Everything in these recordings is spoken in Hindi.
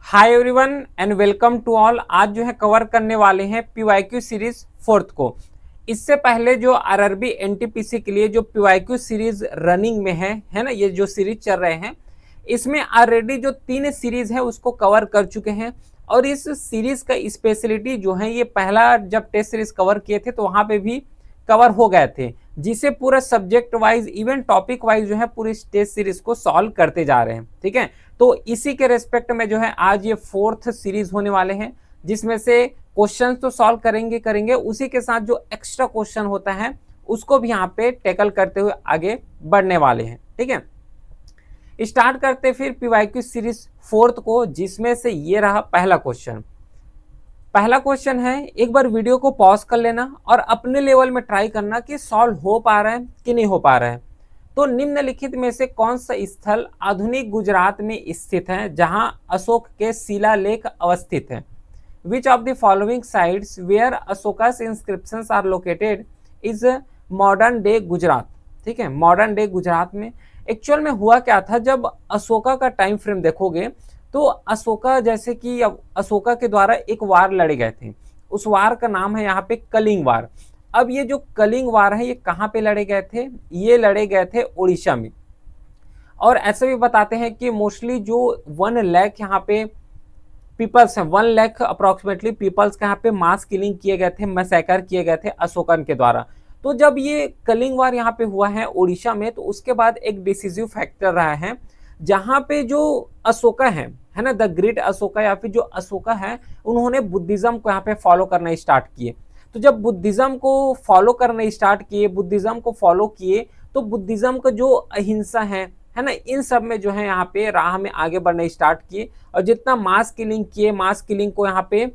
Hi everyone and welcome to all. आज जो है कवर करने वाले हैं पीवाईक्यू सीरीज फोर्थ को। इससे पहले जो आरआरबी एनटीपीसी के लिए जो पीवाईक्यू सीरीज रनिंग में है ना, ये जो सीरीज चल रहे हैं इसमें ऑलरेडी जो 3 सीरीज है उसको कवर कर चुके हैं। और इस सीरीज का स्पेशलिटी जो है, ये पहला जब टेस्ट सीरीज कवर किए थे तो वहां पे भी कवर हो गए थे, जिसे पूरा subject wise even topic wise जो है पूरी टेस्ट सीरीज को सॉल्व करते जा रहे हैं। ठीक है, तो इसी के रेस्पेक्ट में जो है आज ये फोर्थ सीरीज होने वाले हैं, जिसमें से क्वेश्चन तो सॉल्व करेंगे उसी के साथ जो एक्स्ट्रा क्वेश्चन होता है उसको भी यहाँ पे टैकल करते हुए आगे बढ़ने वाले हैं। ठीक है, स्टार्ट करते फिर पीवाईक्यू सीरीज फोर्थ को, जिसमें से ये रहा पहला क्वेश्चन। पहला क्वेश्चन है, एक बार वीडियो को पॉज कर लेना और अपने लेवल में ट्राई करना कि सॉल्व हो पा रहा है कि नहीं हो पा रहा है। तो निम्नलिखित में से कौन सा स्थल आधुनिक गुजरात में स्थित है जहां अशोक के शिलालेख अवस्थित है? Which of the following sites where Ashoka's inscriptions are located is modern day Gujarat? ठीक है, मॉडर्न डे गुजरात में एक्चुअल में हुआ क्या था, जब अशोका का टाइम फ्रेम देखोगे तो अशोका, जैसे कि अशोका के द्वारा एक वार लड़े गए थे, उस वार का नाम है यहाँ पे कलिंग वार। अब ये जो कलिंग वार है ये कहाँ पे लड़े गए थे? ये लड़े गए थे उड़ीसा में। और ऐसे भी बताते हैं कि मोस्टली जो 1 लाख यहाँ पे पीपल्स हैं, 1 लाख अप्रोक्सीमेटली पीपल्स के यहाँ पे मास किलिंग किए गए थे, मैसेकर किए गए थे अशोकन के द्वारा। तो जब ये कलिंग वार यहाँ पे हुआ है उड़ीसा में, तो उसके बाद एक डिसीजिव फैक्टर रहा है, जहाँ पे जो अशोका है ना, द ग्रेट अशोका या फिर जो अशोका है, उन्होंने बुद्धिज्म को यहाँ पे फॉलो करना स्टार्ट किए। तो जब बुद्धिज्म को फॉलो करना स्टार्ट किए, बुद्धिज्म को फॉलो किए, तो बुद्धिज्म का जो अहिंसा है ना, इन सब में जो है यहाँ पे राह में आगे बढ़ना स्टार्ट किए। और जितना मास किलिंग किए, मास किलिंग को यहाँ पे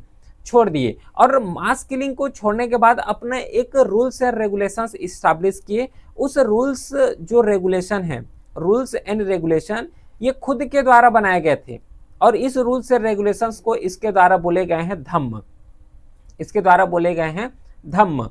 छोड़ दिए। और मास किलिंग को छोड़ने के बाद अपना एक रूल्स एंड रेगुलेशंस इस्टेब्लिश किए। उस रूल्स जो रेगुलेशन है, रूल्स एंड रेगुलेशन, ये खुद के द्वारा बनाए गए थे। और इस रूल्स एंड रेगुलेशंस को इसके द्वारा बोले गए हैं धम्म, इसके द्वारा बोले गए हैं धम्म।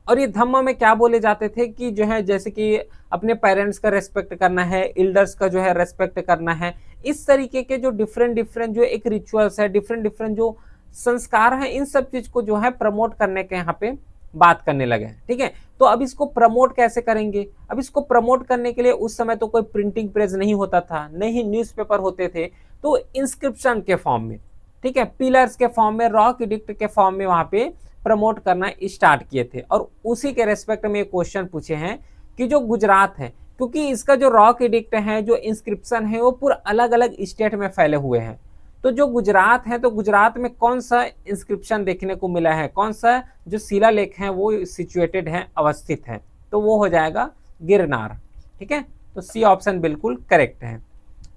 और ये धम्म में क्या बोले जाते थे कि जो है, जैसे कि अपने पेरेंट्स का रेस्पेक्ट करना है, एल्डर्स का जो है रेस्पेक्ट करना है, इस तरीके के जो डिफरेंट जो एक रिचुअल्स है, डिफरेंट जो संस्कार है, इन सब चीज को जो है प्रमोट करने के यहाँ पे बात करने लगे हैं। ठीक है, तो अब इसको प्रमोट कैसे करेंगे? अब इसको प्रमोट करने के लिए उस समय तो कोई प्रिंटिंग प्रेस नहीं होता था, नहीं ही न्यूज़पेपर होते थे, तो इंस्क्रिप्शन के फॉर्म में, ठीक है, पिलर्स के फॉर्म में, रॉक एडिक्ट के फॉर्म में वहां पे प्रमोट करना स्टार्ट किए थे। और उसी के रेस्पेक्ट में क्वेश्चन पूछे हैं कि जो गुजरात है, क्योंकि इसका जो रॉक एडिक्ट है, जो इंस्क्रिप्शन है, वो पूरा अलग अलग स्टेट में फैले हुए हैं। तो जो गुजरात है, तो गुजरात में कौन सा इंस्क्रिप्शन देखने को मिला है, कौन सा जो शिलालेख है वो सिचुएटेड है, अवस्थित है? तो वो हो जाएगा गिरनार। ठीक है, तो सी ऑप्शन बिल्कुल करेक्ट है।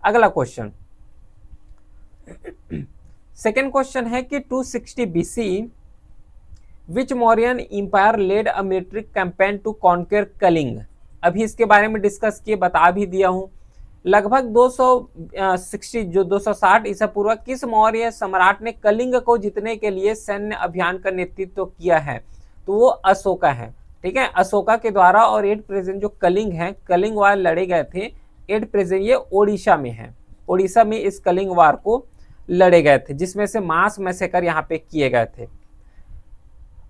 अगला क्वेश्चन, सेकेंड क्वेश्चन है कि 260 BC which Mauryan empire led a military campaign to conquer Kalinga? अभी इसके बारे में डिस्कस किए, बता भी दिया हूं। लगभग 260 ईसा पूर्व किस मौर्य सम्राट ने कलिंग को जीतने के लिए सैन्य अभियान का नेतृत्व किया है? तो वो अशोका है। ठीक है, अशोका के द्वारा। और एट प्रेजेंट जो कलिंग है, कलिंग वार लड़े गए थे एट प्रेजेंट, ये ओडिशा में है। ओडिशा में इस कलिंग वार को लड़े गए थे, जिसमें से मास मैसेकर यहाँ पे किए गए थे।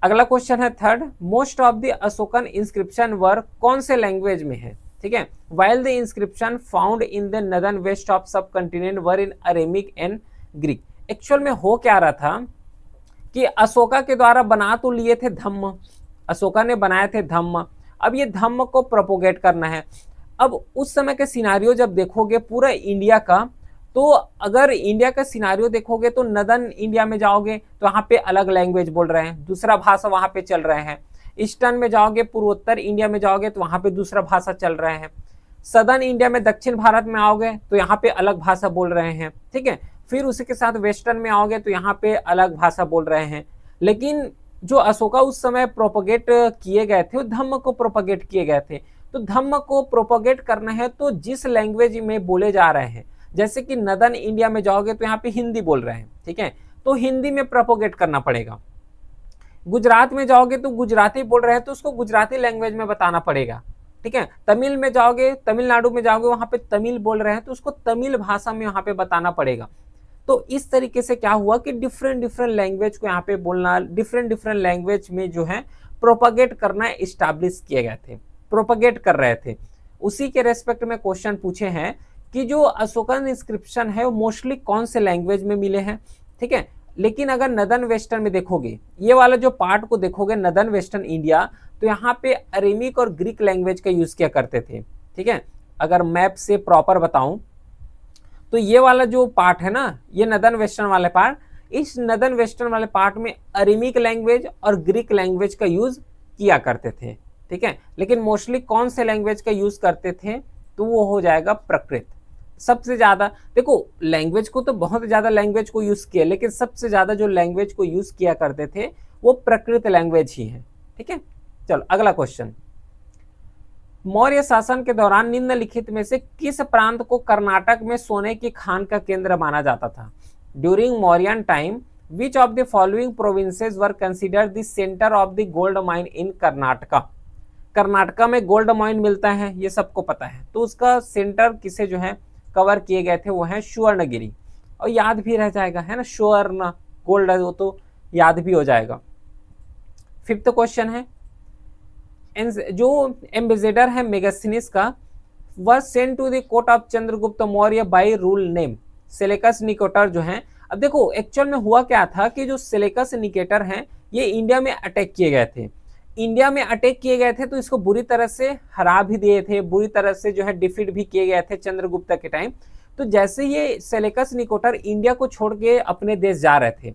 अगला क्वेश्चन है third, most of the Ashokan inscription were कौन से लैंग्वेज में है? ठीक है, while the inscription found in the northern west of subcontinent were in Aramaic and Greek. Actual में हो क्या रहा था कि अशोका के द्वारा बना तो लिए थे धम्म, अशोका ने बनाए थे धम्म। अब ये धम्म को प्रोपोगेट करना है। अब उस समय के सिनारियो जब देखोगे पूरा इंडिया का, तो अगर इंडिया का सिनारियो देखोगे तो नदर्न इंडिया में जाओगे तो वहाँ पे अलग लैंग्वेज बोल रहे हैं, दूसरा भाषा वहाँ पे चल रहे हैं। ईस्टर्न में जाओगे, पूर्वोत्तर इंडिया में जाओगे तो वहाँ पे दूसरा भाषा चल रहे हैं। सदर्न इंडिया में, दक्षिण भारत में आओगे तो यहाँ पे अलग भाषा बोल रहे हैं। ठीक है, फिर उसी के साथ वेस्टर्न में आओगे तो यहाँ पे अलग भाषा बोल रहे हैं। लेकिन जो अशोका उस समय प्रोपोगेट किए गए थे, वो धम्म को प्रोपोगेट किए गए थे। तो धम्म को प्रोपोगेट करना है तो जिस लैंग्वेज में बोले जा रहे हैं, जैसे कि नदर्न इंडिया में जाओगे तो यहाँ पे हिंदी बोल रहे हैं, ठीक है, तो हिंदी में प्रोपोगेट करना पड़ेगा। गुजरात में जाओगे तो गुजराती बोल रहे हैं तो उसको गुजराती लैंग्वेज में बताना पड़ेगा। ठीक है, तमिल में जाओगे, तमिलनाडु में जाओगे, वहां पे तमिल बोल रहे हैं तो उसको तमिल भाषा में वहां पे बताना पड़ेगा। तो इस तरीके से क्या हुआ कि डिफरेंट डिफरेंट लैंग्वेज को यहाँ पे बोलना, डिफरेंट डिफरेंट लैंग्वेज में जो है प्रोपगेट करना इस्टेब्लिश किए गए थे, प्रोपगेट कर रहे थे। उसी के रेस्पेक्ट में क्वेश्चन पूछे हैं कि जो अशोकन इंस्क्रिप्शन है वो मोस्टली कौन से लैंग्वेज में मिले हैं, ठीक है। लेकिन अगर नदर्न वेस्टर्न में देखोगे, ये वाला जो पार्ट को देखोगे नदर्न वेस्टर्न इंडिया, तो यहाँ पे अरेमिक और ग्रीक लैंग्वेज का यूज किया करते थे, ठीक है। अगर मैप से प्रॉपर बताऊं तो ये वाला जो पार्ट है ना, ये नदर्न वेस्टर्न वाले पार्ट, इस नदर्न वेस्टर्न वाले पार्ट में अरेमिक लैंग्वेज और ग्रीक लैंग्वेज का यूज किया करते थे, ठीक है। लेकिन मोस्टली कौन से लैंग्वेज का यूज करते थे, तो वो हो जाएगा प्राकृत। सबसे ज्यादा देखो, लैंग्वेज को तो बहुत ज्यादा लैंग्वेज को यूज किया, लेकिन सबसे ज्यादा जो लैंग्वेज को यूज किया करते थे वो प्राकृत लैंग्वेज ही है, ठीक है। चलो अगला क्वेश्चन, मौर्य शासन के दौरान निम्नलिखित में से किस प्रांत को कर्नाटक में सोने की खान का केंद्र माना जाता था? During Mauryan time which of the following provinces were considered the centre of the gold mine in Karnataka? Karnataka में गोल्ड माइन मिलता है, ये सबको पता है, तो उसका सेंटर किसे जो है कवर किए गए थे, वो है सुवर्णगिरी। और याद भी रह जाएगा, है ना, स्वर्ण गोल्ड है वो तो याद भी हो जाएगा। फिफ्थ क्वेश्चन है, जो एम्बेसडर है मेगास्थनीज का, वह sent to the court of Chandragupta Maurya by rule name Seleucus Nicator जो है। अब देखो एक्चुअल में हुआ क्या था कि जो सेलेकस निकेटर हैं ये इंडिया में अटैक किए गए थे, इंडिया में अटैक किए गए थे, तो इसको बुरी तरह से हरा भी दिए थे, बुरी तरह से जो है डिफीट भी किए गए थे चंद्रगुप्त के टाइम। तो जैसे ये सेलेकस निकेटर इंडिया को छोड़ के अपने देश जा रहे थे,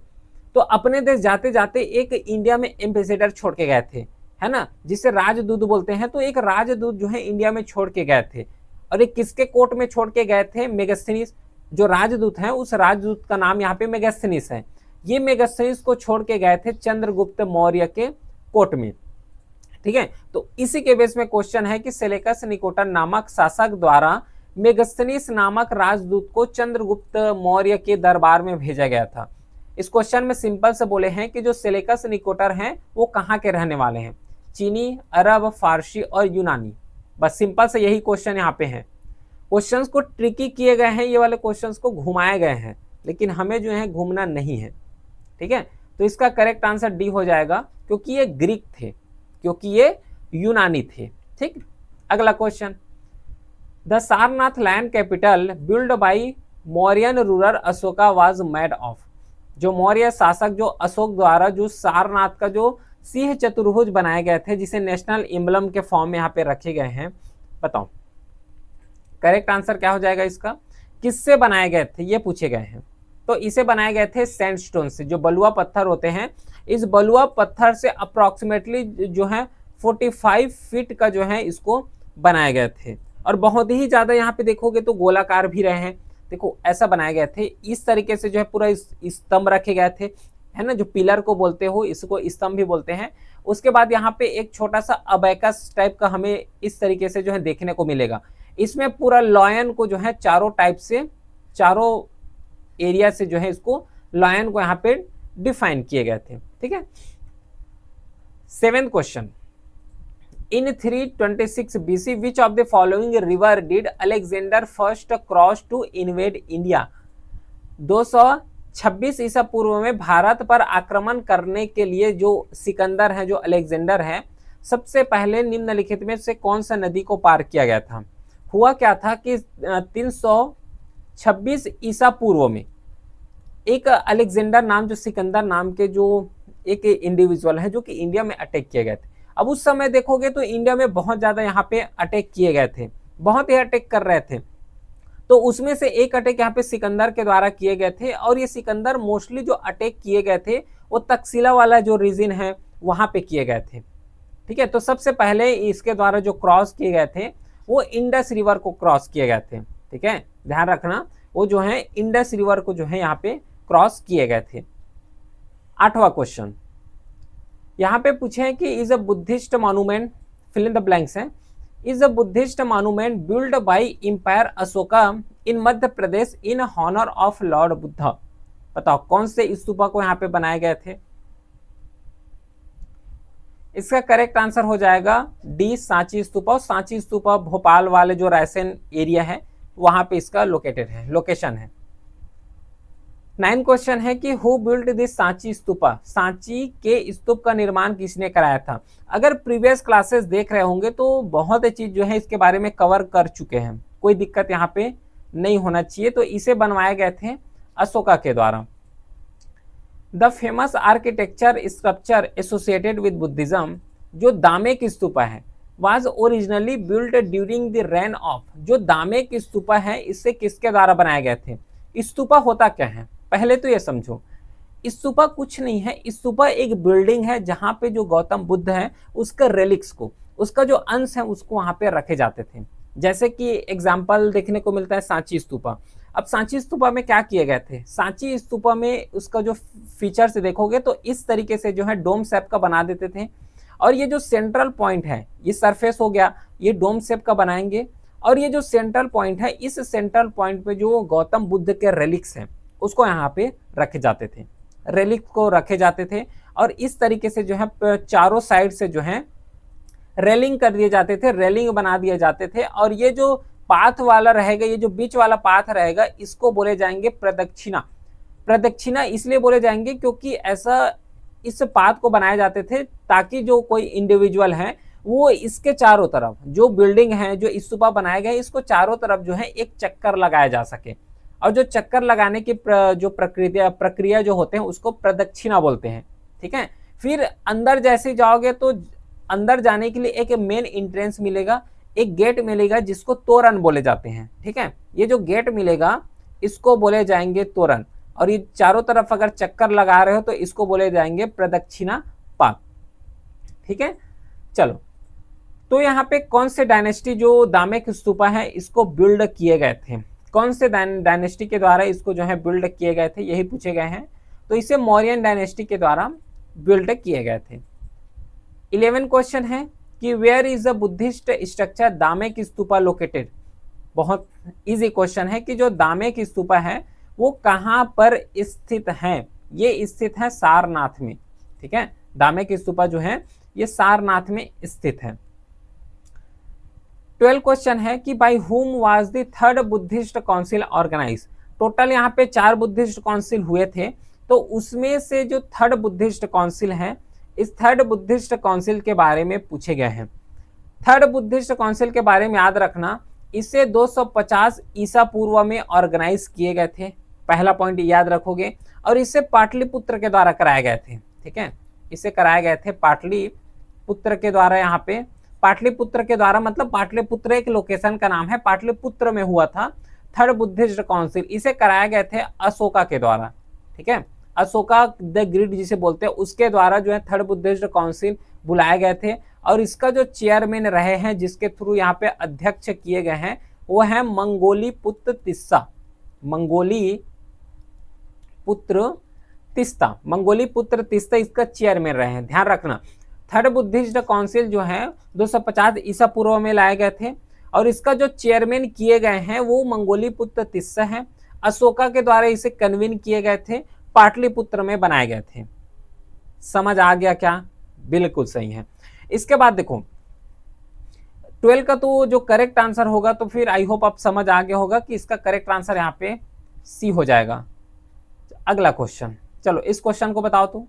तो अपने देश जाते जाते एक इंडिया में एम्बेसडर छोड़ के गए थे, है ना, जिसे राजदूत बोलते हैं। तो एक राजदूत जो है इंडिया में छोड़ के गए थे, और एक किसके कोर्ट में छोड़ के गए थे? मेगास्थनीज। जो राजदूत हैं उस राजदूत का नाम यहाँ पे मेगास्थनीज है। ये मेगास्थनीज को छोड़ के गए थे चंद्रगुप्त मौर्य के कोर्ट में, ठीक है। तो इसी के बेस में क्वेश्चन है कि सेलेकस निकेटर नामक शासक द्वारा मेगास्थनीज नामक राजदूत को चंद्रगुप्त मौर्य के दरबार में भेजा गया था। इस क्वेश्चन में सिंपल से बोले हैं कि जो सेलेकस निकेटर हैं वो कहाँ के रहने वाले हैं? चीनी, अरब, फारसी और यूनानी। बस सिंपल से यही क्वेश्चन यहाँ पे है। क्वेश्चंस को ट्रिकी किए गए हैं, ये वाले क्वेश्चंस को घुमाए गए हैं, लेकिन हमें जो है घूमना नहीं है, ठीक है। तो इसका करेक्ट आंसर डी हो जाएगा, क्योंकि ये ग्रीक थे, क्योंकि ये यूनानी थे, ठीक। अगला question, the Sarnath land capital build by Mauryan ruler Ashoka was made of. जो मौर्य शासक जो अशोक द्वारा जो सारनाथ का जो सिंह चतुर्भुज बनाए गए थे, जिसे नेशनल एम्बलम के फॉर्म में यहाँ पे रखे गए हैं, बताओ करेक्ट आंसर क्या हो जाएगा इसका? किससे बनाए गए थे ये पूछे गए हैं। तो इसे बनाए गए थे सैंडस्टोन से, जो बलुआ पत्थर होते हैं। इस बलुआ पत्थर से अप्रोक्सीमेटली जो है 45 फीट का जो है इसको बनाए गए थे, और बहुत ही ज्यादा यहाँ पे देखोगे तो गोलाकार भी रहे हैं। देखो ऐसा बनाए गए थे, इस तरीके से जो है पूरा स्तंभ रखे गए थे, है ना, जो पिलर को बोलते हो इसको स्तंभ भी बोलते हैं। उसके बाद यहाँ पे एक छोटा सा अबैकस टाइप का हमें इस तरीके से जो है देखने को मिलेगा। इसमें पूरा लॉयन को जो है चारों टाइप से, चारों एरिया से जो है इसको लॉयन को यहाँ पे डिफाइन किए गए थे, ठीक है। 7th question, in 326 BC which of the following river did Alexander first cross to invade India? 226 ईसा पूर्व में भारत पर आक्रमण करने के लिए जो सिकंदर है, जो अलेक्जेंडर है, सबसे पहले निम्नलिखित में से कौन सा नदी को पार किया गया था? हुआ क्या था कि 326 ईसा पूर्व में एक अलेक्जेंडर नाम, जो सिकंदर नाम के जो एक इंडिविजुअल है, जो कि इंडिया में अटैक किए गए थे। अब उस समय देखोगे तो इंडिया में बहुत ज्यादा यहाँ पे अटैक किए गए थे, बहुत ही अटैक कर रहे थे। तो उसमें से एक अटैक यहाँ पे सिकंदर के द्वारा किए गए थे, और ये सिकंदर मोस्टली जो अटैक किए गए थे वो तक्षशिला वाला जो रीजन है वहां पे किए गए थे, ठीक है। तो सबसे पहले इसके द्वारा जो क्रॉस किए गए थे वो इंडस रिवर को क्रॉस किए गए थे, ठीक है, ध्यान रखना, वो जो है इंडस रिवर को जो है यहाँ पे क्रॉस किए गए थे। 8वां क्वेश्चन, यहाँ पे पूछे हैं कि is a Buddhist monument, fill in the blanks है, is a Buddhist monument build by empire Ashoka in Madhya Pradesh in honour of Lord Buddha. बताओ कौन से स्तूपा को यहाँ पे बनाए गए थे? इसका करेक्ट आंसर हो जाएगा डी, सांची स्तूपा। सांची स्तूपा भोपाल वाले जो रायसेन एरिया है वहां पे इसका लोकेटेड है, लोकेशन है। 9 क्वेश्चन है कि who built this Sanchi stupa, Sanchi के स्तूप का निर्माण किसने कराया था। अगर प्रीवियस क्लासेस देख रहे होंगे तो बहुत चीज जो है इसके बारे में कवर कर चुके हैं, कोई दिक्कत यहाँ पे नहीं होना चाहिए। तो इसे बनवाए गए थे अशोका के द्वारा। The famous architecture structure associated with Buddhism, जो दामेक स्तूपा है, was originally built during the rain of, जो दामेक स्तूपा है इससे किसके द्वारा बनाए गए थे। स्तूपा होता क्या है पहले तो ये समझो। स्तूपा कुछ नहीं है, स्तूपा एक बिल्डिंग है जहां पे जो गौतम बुद्ध है उसका रेलिक्स को, उसका जो अंश है उसको वहां पे रखे जाते थे। जैसे कि एग्जाम्पल देखने को मिलता है सांची स्तूपा। अब सांची स्तूपा में क्या किए गए थे, सांची स्तूपा में उसका जो फीचर्स देखोगे तो इस तरीके से जो है डोम शेप का बना देते थे। और ये जो सेंट्रल पॉइंट है, ये सरफेस हो गया, ये डोम शेप का बनाएंगे। और ये जो सेंट्रल पॉइंट है, इस सेंट्रल पॉइंट पे जो गौतम बुद्ध के रेलिक्स हैं उसको यहाँ पे रखे जाते थे, रेलिक्स को रखे जाते थे। और इस तरीके से जो है चारों साइड से जो है रेलिंग कर दिए जाते थे, रेलिंग बना दिए जाते थे। और ये जो पाथ वाला रहेगा, ये जो बीच वाला पाथ रहेगा, इसको बोले जाएंगे प्रदक्षिणा। प्रदक्षिणा इसलिए बोले जाएंगे क्योंकि ऐसा इस पाथ को बनाए जाते थे ताकि जो कोई इंडिविजुअल है वो इसके चारों तरफ जो बिल्डिंग है, जो स्तूपा बनाए गए, इसको चारों तरफ जो है एक चक्कर लगाया जा सके। और जो चक्कर लगाने की जो प्रक्रिया जो होते हैं उसको प्रदक्षिणा बोलते हैं। ठीक है, फिर अंदर जैसे जाओगे तो अंदर जाने के लिए एक मेन एंट्रेंस मिलेगा, एक गेट मिलेगा जिसको तोरण बोले जाते हैं। ठीक है, ये जो गेट मिलेगा इसको बोले जाएंगे तोरण। और ये चारों तरफ अगर चक्कर लगा रहे हो तो इसको बोले जाएंगे प्रदक्षिणा पाथ। ठीक है, चलो तो यहाँ पे कौन से डायनेस्टी जो दामेक स्तूपा है इसको बिल्ड किए गए थे, कौन से डायनेस्टी के द्वारा इसको जो है बिल्ड किए गए थे, यही पूछे गए हैं। तो इसे मौर्यन डायनेस्टी के द्वारा बिल्ड किए गए थे। 11 क्वेश्चन है कि where is the Buddhist structure Dhamek stupa located. बहुत इजी क्वेश्चन है कि जो दामेक स्तूपा है वो कहां पर स्थित है। ये स्थित है सारनाथ में। ठीक है, दामेक स्तूपा जो है ये सारनाथ में स्थित है। 12 क्वेश्चन है कि by whom was the third Buddhist council organise. Total यहाँ पे 4 बुद्धिस्ट काउंसिल हुए थे, तो उसमें से जो थर्ड बुद्धिस्ट काउंसिल है, इस थर्ड बुद्धिस्ट काउंसिल के बारे में पूछे गए हैं। थर्ड बुद्धिस्ट काउंसिल के बारे में याद रखना, इसे 250 ईसा पूर्व में ऑर्गेनाइज किए गए थे, पहला पॉइंट याद रखोगे। और इसे पाटलिपुत्र के द्वारा कराए गए थे। ठीक है, इसे कराए गए थे पाटलिपुत्र के द्वारा। यहाँ पे पाटलिपुत्र के द्वारा मतलब पाटलिपुत्र एक लोकेशन का नाम है, पाटलिपुत्र में हुआ था थर्ड बुद्धिस्ट काउंसिल। इसे कराए गए थे अशोका के द्वारा। ठीक है, अशोका द ग्रेट जिसे बोलते हैं उसके द्वारा जो है थर्ड बुद्धिस्ट काउंसिल बुलाए गए थे। और इसका जो चेयरमैन रहे हैं, जिसके थ्रू यहाँ पे अध्यक्ष किए गए हैं, वो है मंगोली पुत्र तिस्सा। मंगोली पुत्र तिस्ता इसका चेयरमैन रहे हैं, ध्यान रखना। थर्ड बुद्धिस्ट काउंसिल जो है 250 ईसा पूर्व में लाए गए थे और इसका जो चेयरमैन किए गए हैं वो मंगोली पुत्र तिस्सा है। अशोका के द्वारा इसे कन्वीन किए गए थे, पाटलिपुत्र में बनाए गए थे। समझ आ गया क्या? बिल्कुल सही है। इसके बाद देखो 12 का तो जो करेक्ट आंसर होगा, तो फिर आई होप आप समझ आ गया होगा कि इसका करेक्ट आंसर यहाँ पे सी हो जाएगा। अगला क्वेश्चन, चलो इस क्वेश्चन को बताओ तो।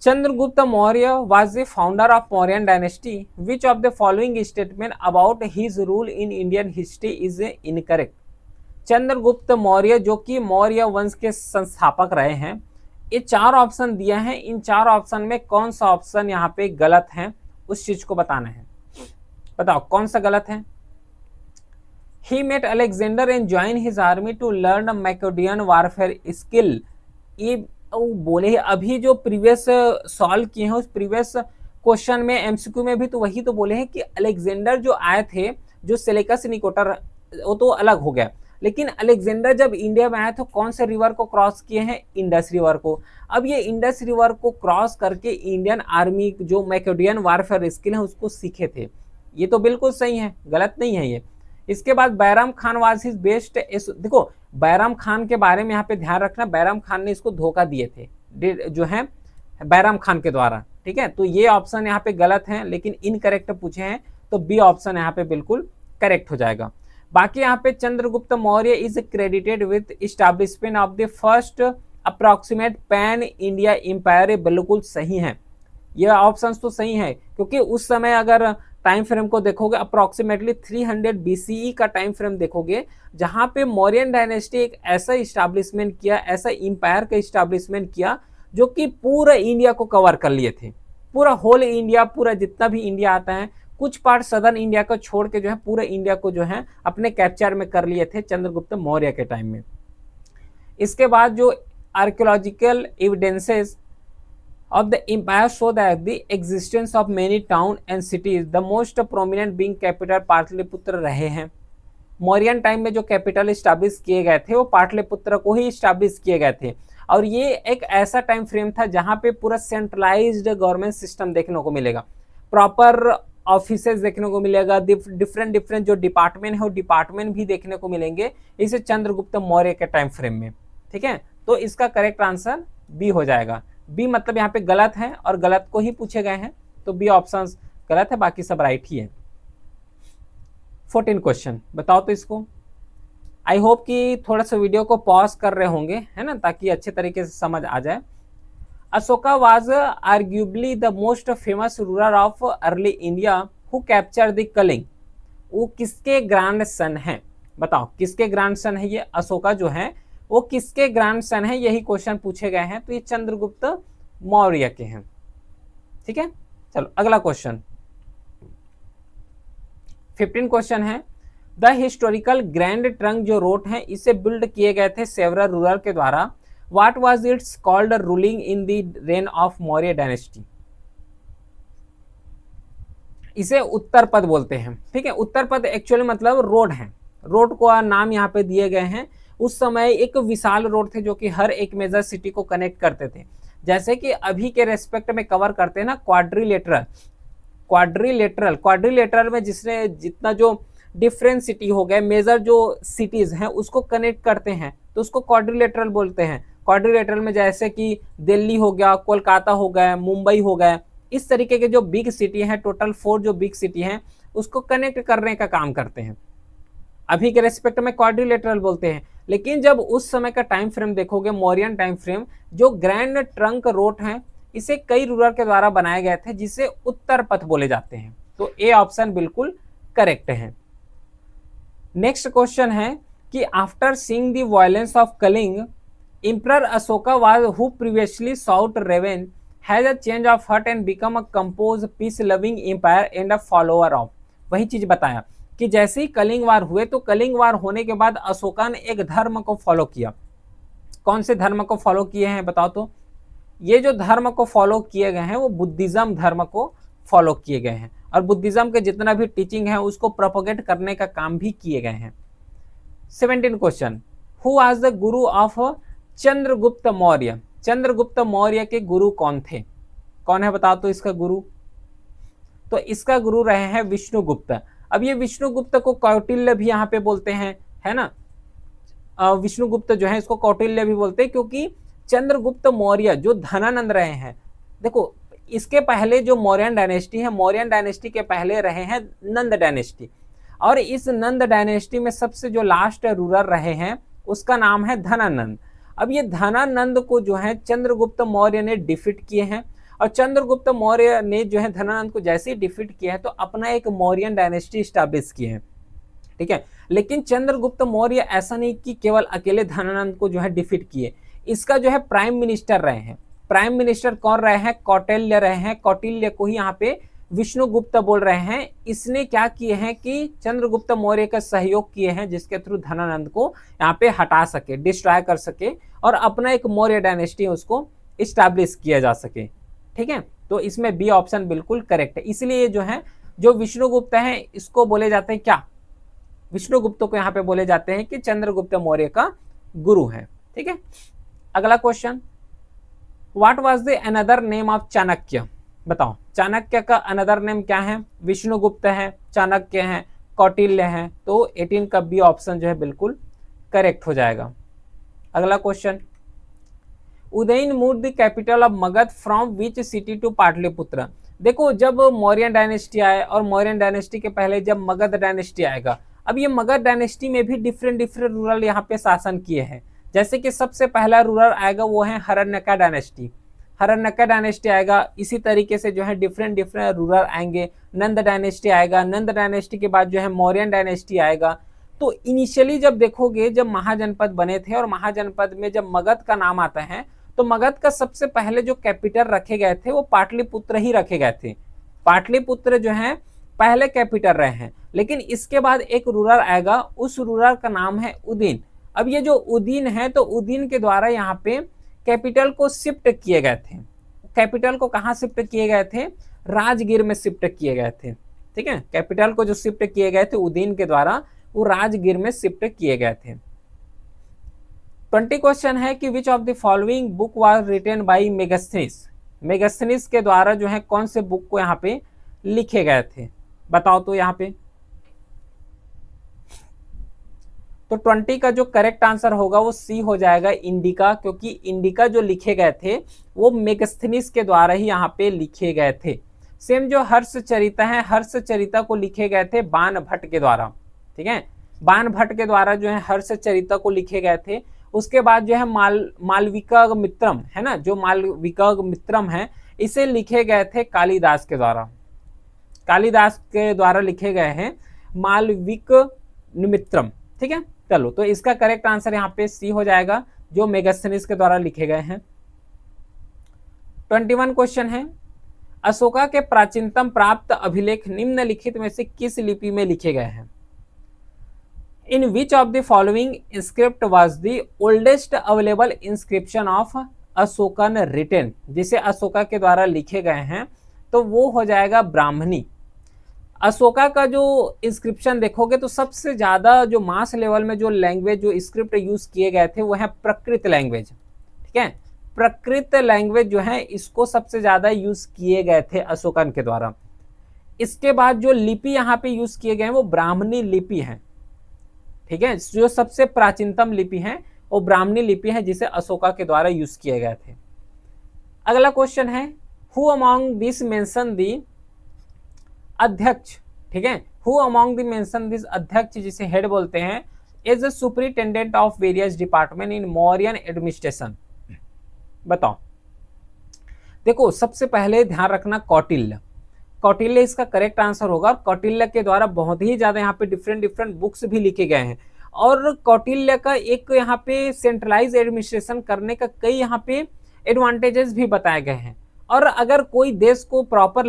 Chandragupta Maurya was the founder of Mauryan dynasty. Which of the following statement about his rule in Indian history is incorrect? Chandragupta Maurya जो कि मौर्य वंश के संस्थापक रहे हैं, ये 4 ऑप्शन दिए हैं। इन 4 ऑप्शन में कौन सा ऑप्शन यहाँ पे गलत है उस चीज को बताना है। बताओ कौन सा गलत है। He met Alexander and joined his army to learn Macedonian warfare skill. ये बोले अभी जो प्रीवियस सॉल्व किए हैं उस प्रीवियस क्वेश्चन में एमसीक्यू में भी तो वही तो बोले हैं कि अलेक्जेंडर जो आए थे, जो सेलेकस निकोटर, वो तो अलग हो गया। लेकिन अलेक्जेंडर जब इंडिया में आए तो कौन से रिवर को क्रॉस किए हैं? इंडस रिवर को। अब ये इंडस रिवर को क्रॉस करके इंडियन आर्मी जो मैकेडोनियन वारफेयर स्किल है उसको सीखे थे। ये तो बिल्कुल सही है, गलत नहीं है ये। इसके बाद Bairam Khan was his best. देखो बैराम खान के बारे में यहाँ पे ध्यान रखना, बैराम खान ने इसको धोखा दिए थे जो है बैराम खान के द्वारा। ठीक है, तो ये ऑप्शन यहाँ पे गलत है, लेकिन इनकरेक्ट पूछे हैं तो बी ऑप्शन यहाँ पे बिल्कुल करेक्ट हो जाएगा। बाकी यहाँ पे Chandragupta Maurya is credited with establishment of the first approximate pan India empire, ये बिल्कुल सही है, ये ऑप्शंस तो सही है, क्योंकि उस समय अगर टाइम फ्रेम को देखोगे अप्रोक्सीमेटली 300 BCE का टाइम फ्रेम देखोगे, जहां पे मौर्यन डायनेस्टी एक ऐसा इस्टेब्लिशमेंट किया, ऐसा एम्पायर का इस्टेब्लिशमेंट किया जो कि पूरा इंडिया को कवर कर लिए थे, पूरा होल इंडिया, पूरा जितना भी इंडिया आता है, कुछ पार्ट सदर्न इंडिया को छोड़ के जो है पूरे इंडिया को जो है अपने कैप्चर में कर लिए थे चंद्रगुप्त मौर्य के टाइम में। इसके बाद जो archaeological evidences of the empire show that the existence of many town and cities, the most prominent being capital Pataliputra रहे हैं। मौर्यन टाइम में जो कैपिटल स्टैब्लिश किए गए थे वो पाटलिपुत्र को ही स्टैब्लिश किए गए थे, और ये एक ऐसा टाइम फ्रेम था जहां पे पूरा सेंट्रलाइज्ड गवर्नमेंट सिस्टम देखने को मिलेगा, प्रॉपर ऑफिसेज देखने को मिलेगा, डिफरेंट डिफरेंट जो डिपार्टमेंट है वो डिपार्टमेंट भी देखने को मिलेंगे इस चंद्रगुप्त मौर्य के टाइम फ्रेम में। ठीक है, तो इसका करेक्ट आंसर बी हो जाएगा। बी मतलब यहाँ पे गलत है और गलत को ही पूछे गए हैं, तो बी ऑप्शन गलत है, बाकी सब राइट ही है। 14 क्वेश्चन बताओ तो इसको। आई होप कि थोड़ा सा वीडियो को पॉज कर रहे होंगे, है ना, ताकि अच्छे तरीके से समझ आ जाए। Ashoka was arguably the most famous ruler of early India who capture the Kalinga, वो किसके ग्रैंड सन है? बताओ किसके ग्रैंड सन है ये? अशोका जो है वो किसके ग्रैंड सन है, यही क्वेश्चन पूछे गए हैं, तो ये चंद्रगुप्त मौर्य के हैं। ठीक है, चलो अगला क्वेश्चन 15 क्वेश्चन है। द हिस्टोरिकल ग्रैंड ट्रंक जो रोड है इसे बिल्ड किए गए थे सेवरल रूलर के द्वारा। What was it's called ruling in the rain of Maurya dynasty? इसे उत्तर पद बोलते हैं। ठीक है, उत्तर पद एक्चुअली मतलब रोड है, रोड को नाम यहाँ पे दिए गए हैं। उस समय एक विशाल रोड थे जो कि हर एक मेजर सिटी को कनेक्ट करते थे, जैसे कि अभी के रेस्पेक्ट में कवर करते हैं ना क्वाड्रिलेटरल। क्वाड्रिलेटरल में जिसने जितना जो डिफरेंट सिटी हो गए, मेजर जो सिटीज हैं उसको कनेक्ट करते हैं, तो उसको क्वाड्रिलेटरल बोलते हैं। क्वाड्रिलेटरल में जैसे कि दिल्ली हो गया, कोलकाता हो गया, मुंबई हो गया, इस तरीके के जो बिग सिटी हैं, टोटल 4 जो बिग सिटी हैं उसको कनेक्ट करने का काम करते हैं। अभी के रेस्पेक्ट में क्वाड्रिलेटरल बोलते हैं, लेकिन जब उस समय का टाइम फ्रेम देखोगे, मौर्यन टाइम फ्रेम, जो ग्रैंड ट्रंक रोड है इसे कई रूलर के द्वारा बनाए गए थे, जिसे उत्तर पथ बोले जाते हैं। तो ए ऑप्शन बिल्कुल करेक्ट है। नेक्स्ट क्वेश्चन है कि after seeing the violence of Kalinga, emperor Ashoka was who previously sought raven has a change of heart and become a compose peace loving emperor and a follower of. वही चीज बताया कि जैसे ही कलिंग वार हुए, तो कलिंग वार होने के बाद अशोका ने एक धर्म को फॉलो किया। कौन से धर्म को फॉलो किए हैं बताओ तो? ये जो धर्म को फॉलो किए गए हैं वो बुद्धिज्म धर्म को फॉलो किए गए हैं, और बुद्धिज्म के जितना भी टीचिंग है उसको प्रोपोगेट करने का काम भी किए गए हैं। 17 question, who was the Guru of Chandragupta Maurya? Chandragupta Maurya के गुरु कौन थे? कौन है बताओ तो इसका गुरु? तो इसका गुरु रहे हैं विष्णुगुप्त। अब ये विष्णुगुप्त को कौटिल्य भी यहाँ पे बोलते हैं, है ना, विष्णुगुप्त जो है इसको कौटिल्य भी बोलते हैं, क्योंकि चंद्रगुप्त मौर्य जो धनानंद रहे हैं, देखो इसके पहले जो मौर्यन डायनेस्टी है, मौर्यन डायनेस्टी के पहले रहे हैं नंद डायनेस्टी, और इस नंद डायनेस्टी में सबसे जो लास्ट रूलर रहे हैं उसका नाम है धनानंद। अब ये धनानंद को जो है चंद्रगुप्त मौर्य ने डिफीट किए हैं, और चंद्रगुप्त मौर्य ने जो है धनानंद को जैसे ही डिफीट किया है तो अपना एक मौर्यन डायनेस्टी स्टैब्लिश किए हैं। ठीक है, लेकिन चंद्रगुप्त मौर्य ऐसा नहीं कि केवल अकेले धनानंद को जो है डिफीट किए, इसका जो है प्राइम मिनिस्टर रहे हैं। प्राइम मिनिस्टर कौन रहे हैं? कौटिल्य रहे हैं। कौटिल्य को ही यहाँ पे विष्णुगुप्त बोल रहे हैं। इसने क्या किए हैं कि चंद्रगुप्त मौर्य का सहयोग किए हैं, जिसके थ्रू धनानंद को यहाँ पे हटा सके, डिस्ट्रॉय कर सके, और अपना एक मौर्य डायनेस्टी उसको इस्टेब्लिश किया जा सके। ठीक है, तो इसमें बी ऑप्शन बिल्कुल करेक्ट है। इसलिए जो है जो विष्णुगुप्त है इसको बोले जाते हैं क्या? विष्णुगुप्त को यहाँ पे बोले जाते हैं कि चंद्रगुप्त मौर्य का गुरु है। ठीक है, अगला question, what was the another name of Chanakya? बताओ चाणक्य का अनदर नेम क्या है? विष्णुगुप्त है, चाणक्य है, कौटिल्य है, तो 18 का बी ऑप्शन जो है बिल्कुल करेक्ट हो जाएगा। अगला question, Udayan moved the capital of Magadh from which city to Pataliputra? देखो जब मौर्यन डायनेस्टी आए, और मौर्यन डायनेस्टी के पहले जब मगध डायनेस्टी आएगा, अब ये मगध डायनेस्टी में भी डिफरेंट डिफरेंट रूलर यहाँ पे शासन किए हैं। जैसे कि सबसे पहला रूलर आएगा वो है हरण्यका डायनेस्टी, हरण्यका डायनेस्टी आएगा। इसी तरीके से जो है डिफरेंट डिफरेंट रूलर आएंगे। नंद डायनेस्टी आएगा, नंद डायनेस्टी के बाद जो है मौर्यन डायनेस्टी आएगा। तो इनिशियली जब देखोगे, जब महाजनपद बने थे और महाजनपद में जब मगध का नाम आता है तो मगध का सबसे पहले जो कैपिटल रखे गए थे वो पाटलिपुत्र ही रखे गए थे। पाटलिपुत्र जो है पहले कैपिटल रहे हैं। लेकिन इसके बाद एक रूलर आएगा, उस रूलर का नाम है उदीन। अब ये जो उदीन है तो उदीन के द्वारा यहाँ पे कैपिटल को शिफ्ट किए गए थे। कैपिटल को कहाँ शिफ्ट किए गए थे? राजगीर में शिफ्ट किए गए थे। ठीक है, कैपिटल को जो शिफ्ट किए गए थे उदीन के द्वारा, वो राजगीर में शिफ्ट किए गए थे। 20 क्वेश्चन है कि which of the following book was written by Megasthenes. Megasthenes के द्वारा जो है कौन से बुक को यहाँ पे लिखे गए थे, बताओ तो यहाँ पे। तो 20 का जो करेक्ट आंसर होगा वो सी हो जाएगा, इंडिका, क्योंकि इंडिका जो लिखे गए थे वो मेगास्थनीज के द्वारा ही यहाँ पे लिखे गए थे। सेम जो हर्षचरिता है, हर्षचरिता को लिखे गए थे बाण भट्ट के द्वारा। ठीक है, बाण भट्ट के द्वारा जो है हर्षचरिता को लिखे गए थे। उसके बाद जो है मालविका मित्रम है ना, जो मालविका मित्रम है, इसे लिखे गए थे कालिदास के द्वारा। कालिदास के द्वारा लिखे गए हैं मालविक मित्रम। ठीक है, चलो तो इसका करेक्ट आंसर यहाँ पे सी हो जाएगा, जो मेगास्थनीज के द्वारा लिखे गए हैं। 21 क्वेश्चन है, अशोका के प्राचीनतम प्राप्त अभिलेख निम्नलिखित में से किस लिपि में लिखे गए हैं? In which of the following inscript was the oldest available inscription of Ashokan written. जिसे अशोका के द्वारा लिखे गए हैं तो वो हो जाएगा ब्राह्मणी। अशोका का जो इंस्क्रिप्शन देखोगे तो सबसे ज्यादा जो मास लेवल में जो लैंग्वेज, जो स्क्रिप्ट यूज किए गए थे वो है प्रकृत लैंग्वेज। ठीक है, प्रकृत लैंग्वेज जो है इसको सबसे ज्यादा यूज किए गए थे अशोकन के द्वारा। इसके बाद जो लिपि यहाँ पे यूज किए गए हैं वो ब्राह्मणी लिपि है। ठीक है, जो सबसे प्राचीनतम लिपि है वो ब्राह्मणी लिपि है, जिसे अशोका के द्वारा यूज किए गए थे। अगला क्वेश्चन है, who among this mention the अध्यक्ष। ठीक है, who among the mention this अध्यक्ष, जिसे हेड बोलते हैं, is the superintendent of various department in Mauryan administration. बताओ। देखो, सबसे पहले ध्यान रखना कौटिल्य, कौटिल्य इसका करेक्ट आंसर होगा। कौटिल्य के द्वारा बहुत ही ज्यादा यहाँ पे डिफरेंट डिफरेंट बुक्स भी लिखे गए हैं। और कौटिल्य का एक यहाँ पे सेंट्रलाइज एडमिनिस्ट्रेशन करने का कई यहाँ पे एडवांटेजेस भी बताए गए हैं। और अगर कोई देश को प्रॉपर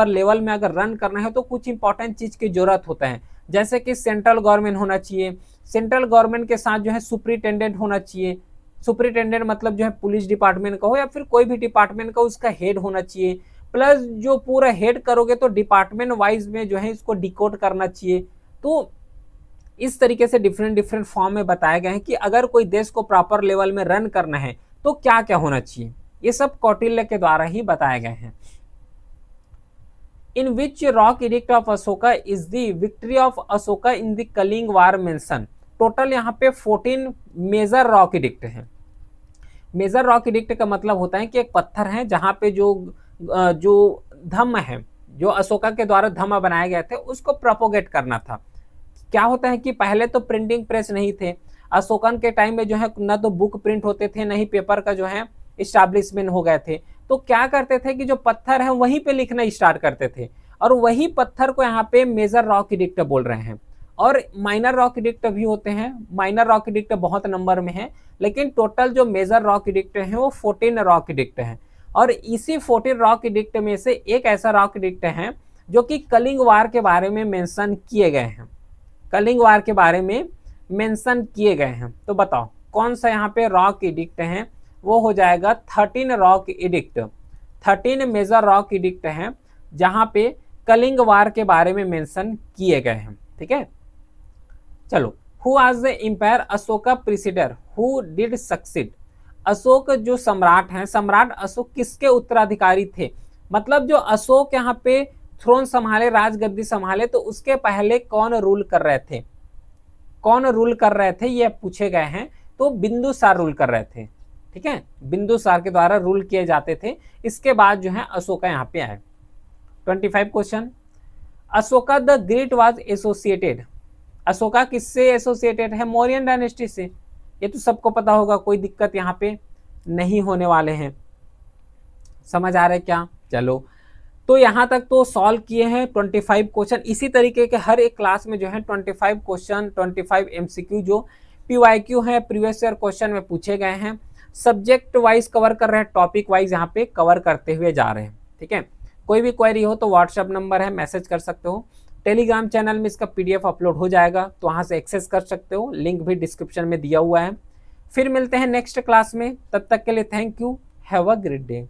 लेवल में अगर रन करना है तो कुछ इंपॉर्टेंट चीज की जरूरत होता है, जैसे कि सेंट्रल गवर्नमेंट होना चाहिए। सेंट्रल गवर्नमेंट के साथ जो है सुपरिटेंडेंट होना चाहिए। सुपरिटेंडेंट मतलब जो है पुलिस डिपार्टमेंट का हो या फिर कोई भी डिपार्टमेंट का उसका हेड होना चाहिए। प्लस जो पूरा हेड करोगे तो डिपार्टमेंट वाइज में जो है इसको डिकोड करना चाहिए। तो इस तरीके से डिफरेंट डिफरेंट फॉर्म में बताए गए हैं कि अगर कोई देश को प्रॉपर लेवल में रन करना है तो क्या क्या होना चाहिए। ये सब कौटिल्य के द्वारा ही बताए गए हैं। In which rock edict of Ashoka is the victory of Ashoka in the Kalinga war mention. Total यहाँ पे 14 मेजर रॉक एडिक्ट हैं। मेजर रॉक एडिक्ट का मतलब होता है कि एक पत्थर है जहाँ पे जो धम्म है, जो अशोका के द्वारा धम्म बनाए गए थे, उसको प्रोपोगेट करना था। क्या होता है कि पहले तो प्रिंटिंग प्रेस नहीं थे। अशोकन के टाइम में जो है न तो बुक प्रिंट होते थे, न ही पेपर का जो है इस्टेब्लिशमेंट हो गए थे। तो क्या करते थे कि जो पत्थर है वहीं पे लिखना स्टार्ट करते थे, और वही पत्थर को यहाँ पे मेजर रॉक एडिक्ट बोल रहे हैं। और माइनर रॉक एडिक्ट भी होते हैं। माइनर रॉक एडिक्ट बहुत नंबर में है, लेकिन टोटल जो मेजर रॉक एडिक्ट है वो 14 रॉक एडिक्ट है। और इसी 14 रॉक एडिक्ट में से एक ऐसा रॉक एडिक्ट है जो कि कलिंग वार के बारे में मेंशन किए गए हैं। कलिंग वार के बारे में मेंशन किए गए हैं। तो बताओ कौन सा यहाँ पे रॉक एडिक्ट है? वो हो जाएगा 13 rock edict. 13 major rock edict हैं जहां पे कलिंग वार के बारे में मेंशन किए गए हैं। ठीक है, चलो। Who was the empire Ashoka preceder who did succeed. Ashok जो सम्राट हैं, सम्राट अशोक किसके उत्तराधिकारी थे? मतलब जो अशोक यहाँ पे थ्रोन संभाले, राजगद्दी संभाले, तो उसके पहले कौन रूल कर रहे थे? कौन रूल कर रहे थे ये पूछे गए हैं। तो बिंदुसार रूल कर रहे थे। ठीक है, बिंदुसार के द्वारा रूल किए जाते थे। इसके बाद जो है अशोका यहाँ पे आए। 25 question, Ashoka the great was associated Ashoka किससे एसोसिएटेड है? मौर्यन डायनेस्टी से। ये तो सबको पता होगा, कोई दिक्कत यहाँ पे नहीं होने वाले हैं। समझ आ रहा है क्या? चलो, तो यहाँ तक तो सॉल्व किए हैं 25 क्वेश्चन। इसी तरीके के हर एक क्लास में जो है 25 क्वेश्चन, 25 एमसीक्यू जो पीवाईक्यू है, प्रीवियस ईयर क्वेश्चन में पूछे गए हैं। सब्जेक्ट वाइज कवर कर रहे हैं, टॉपिक वाइज यहाँ पे कवर करते हुए जा रहे हैं। ठीक है, कोई भी क्वेरी हो तो व्हाट्सएप नंबर है, मैसेज कर सकते हो। टेलीग्राम चैनल में इसका पीडीएफ अपलोड हो जाएगा, तो वहाँ से एक्सेस कर सकते हो, लिंक भी डिस्क्रिप्शन में दिया हुआ है। फिर मिलते हैं नेक्स्ट क्लास में, तब तक के लिए thank you, have a great day.